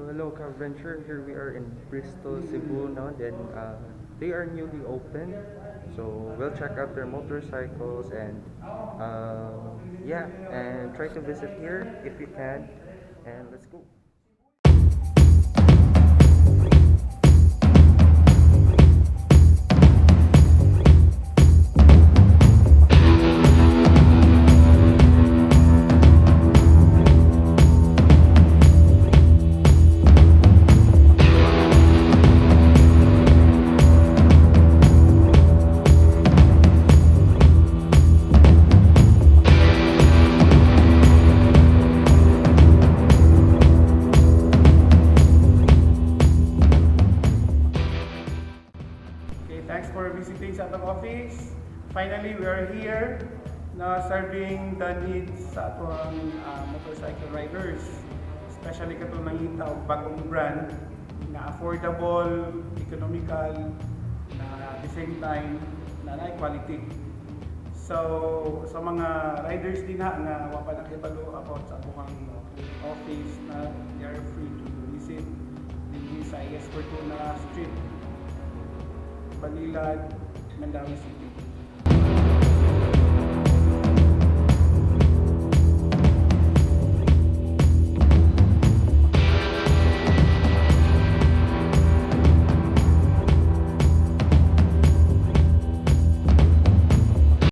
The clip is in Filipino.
Hello, Venture. Here we are in Bristol, Cebu now. Then they are newly open, so we'll check out their motorcycles and yeah, and try to visit here if you can. And let's go. Okay, thanks for visiting sa atong office. Finally, we are here na serving the needs sa atong motorcycle riders. Especially katong nangita og bagong brand na affordable, economical, na at the same time na high quality. So, sa mga riders din ha nga wa pa nakitalo about sa atong office na they are free to visit din sa IS Fortuna Street, Banilad, Mandawi City.